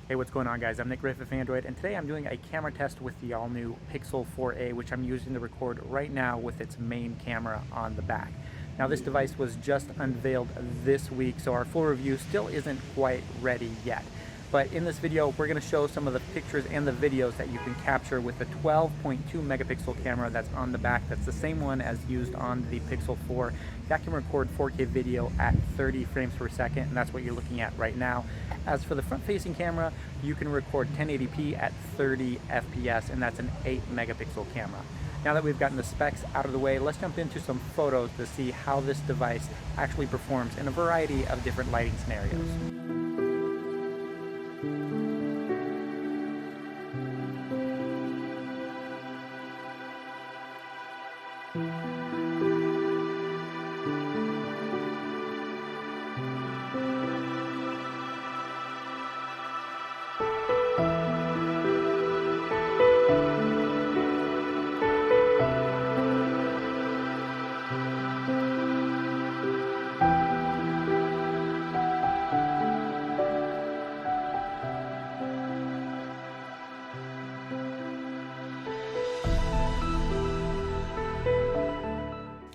Hey, what's going on, guys? I'm Nick Griffith, Phandroid, and today I'm doing a camera test with the all-new Pixel 4a, which I'm using to record right now with its main camera on the back. Now, this device was just unveiled this week, so our full review still isn't quite ready yet. But in this video, we're going to show some of the pictures and the videos that you can capture with the 12.2 megapixel camera that's on the back. That's the same one as used on the Pixel 4. That can record 4K video at 30 frames per second, and that's what you're looking at right now. As for the front-facing camera, you can record 1080p at 30 FPS, and that's an 8 megapixel camera. Now that we've gotten the specs out of the way, let's jump into some photos to see how this device actually performs in a variety of different lighting scenarios.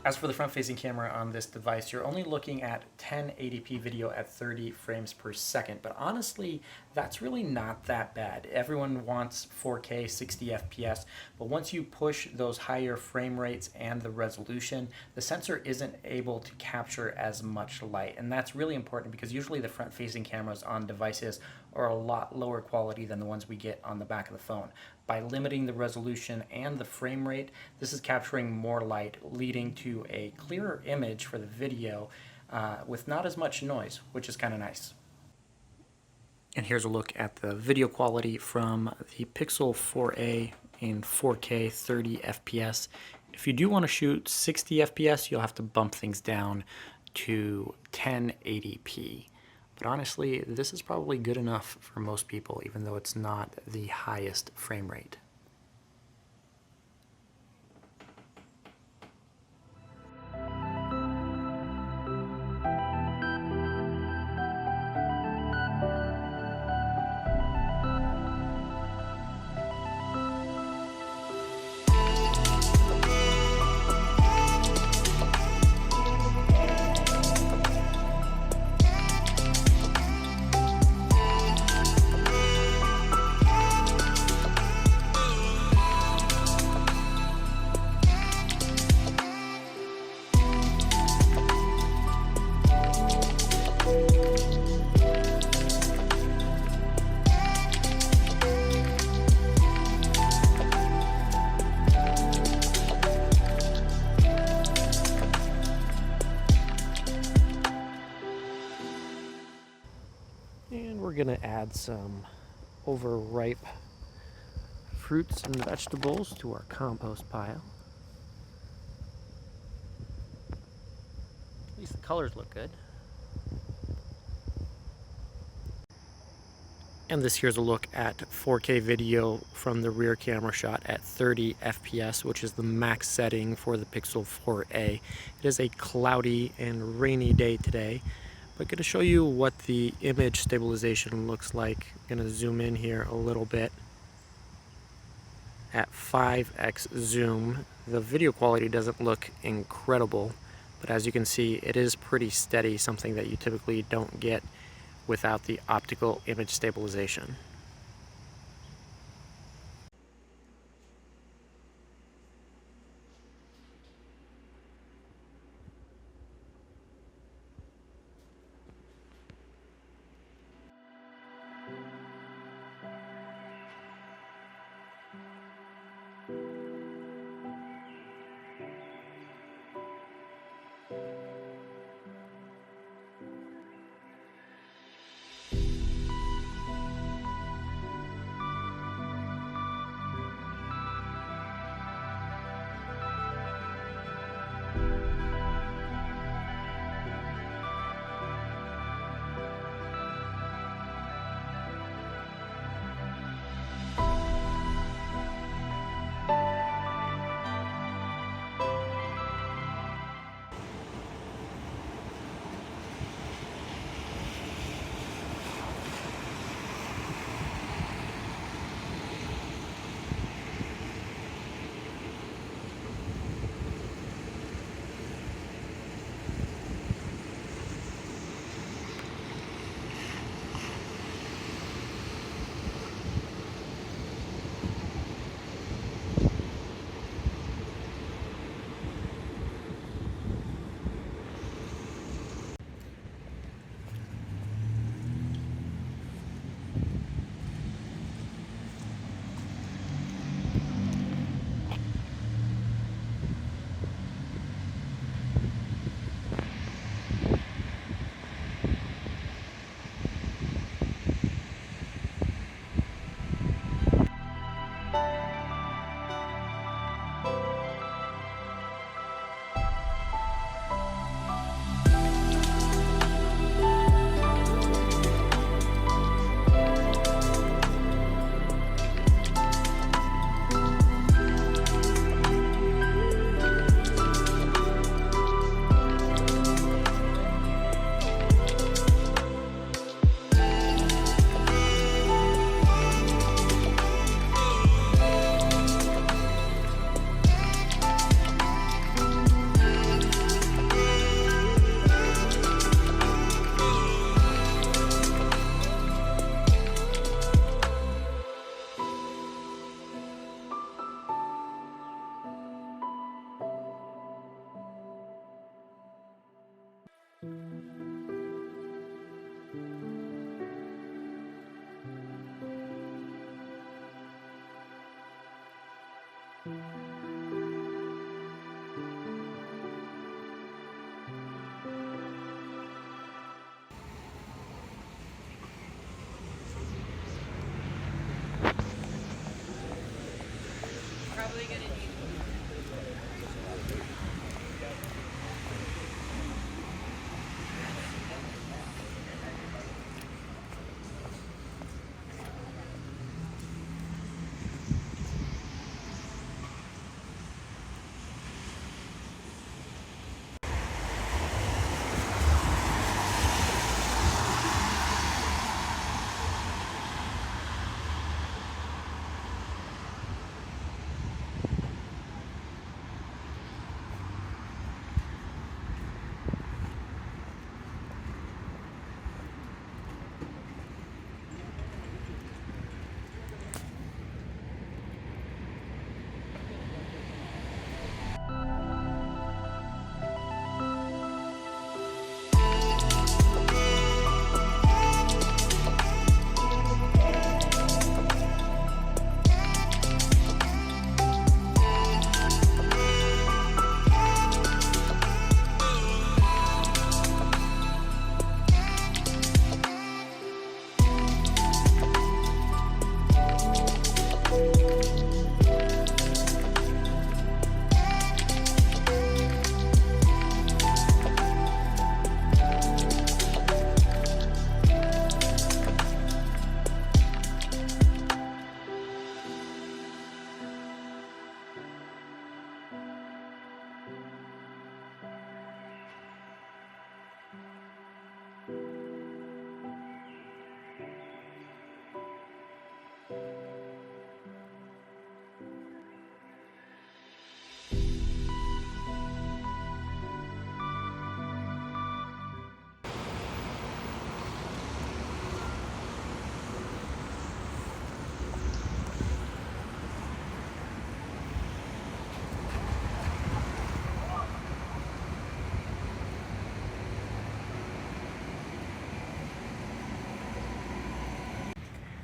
As for the front-facing camera on this device, you're only looking at 1080p video at 30 frames per second, but honestly, that's really not that bad. Everyone wants 4K 60 FPS, but once you push those higher frame rates and the resolution, the sensor isn't able to capture as much light, and that's really important because usually the front-facing cameras on devices are a lot lower quality than the ones we get on the back of the phone. By limiting the resolution and the frame rate, this is capturing more light, leading to a clearer image for the video with not as much noise, which is kind of nice. And here's a look at the video quality from the Pixel 4a in 4K 30 FPS. If you do want to shoot 60 FPS, you'll have to bump things down to 1080p. But honestly, this is probably good enough for most people, even though it's not the highest frame rate. And we're going to add some overripe fruits and vegetables to our compost pile. At least the colors look good. And this here's a look at 4K video from the rear camera shot at 30 FPS, which is the max setting for the Pixel 4a. It is a cloudy and rainy day today. I'm going to show you what the image stabilization looks like. I'm going to zoom in here a little bit. At 5x zoom, the video quality doesn't look incredible, but as you can see, it is pretty steady, something that you typically don't get without the optical image stabilization.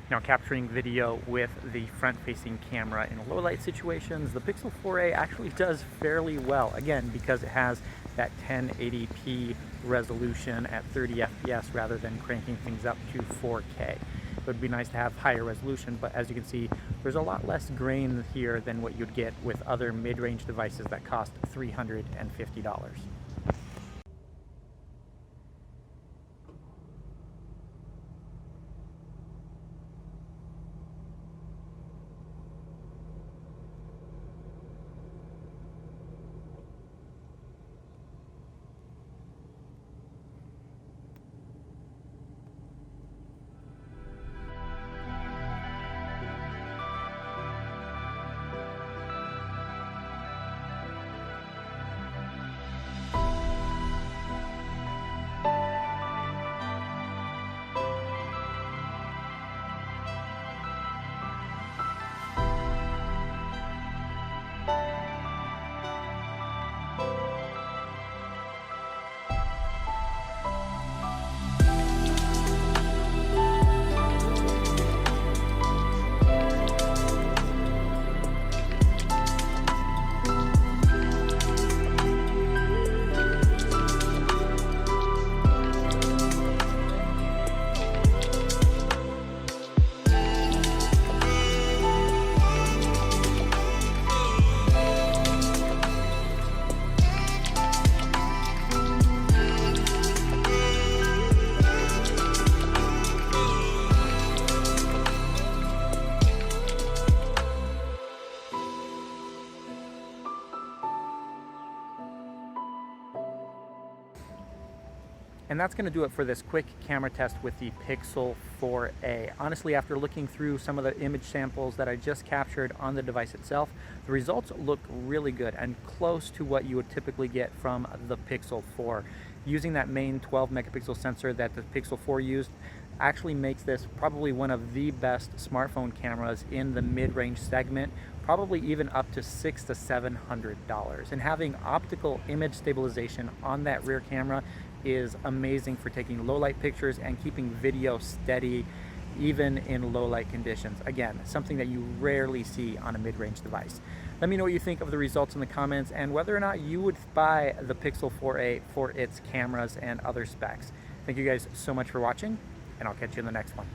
Now, capturing video with the front-facing camera in low light situations, the Pixel 4a actually does fairly well. Again, because it has that 1080p resolution at 30 FPS rather than cranking things up to 4K. It would be nice to have higher resolution, but as you can see, there's a lot less grain here than what you'd get with other mid-range devices that cost $350. And that's going to do it for this quick camera test with the Pixel 4a. Honestly, after looking through some of the image samples that I just captured on the device itself, the results look really good and close to what you would typically get from the Pixel 4. Using that main 12 megapixel sensor that the Pixel 4 used actually makes this probably one of the best smartphone cameras in the mid-range segment, probably even up to $600 to $700. And having optical image stabilization on that rear camera is amazing for taking low light pictures and keeping video steady even in low light conditions. Again, something that you rarely see on a mid-range device. Let me know what you think of the results in the comments and whether or not you would buy the Pixel 4a for its cameras and other specs. Thank you guys so much for watching, and I'll catch you in the next one.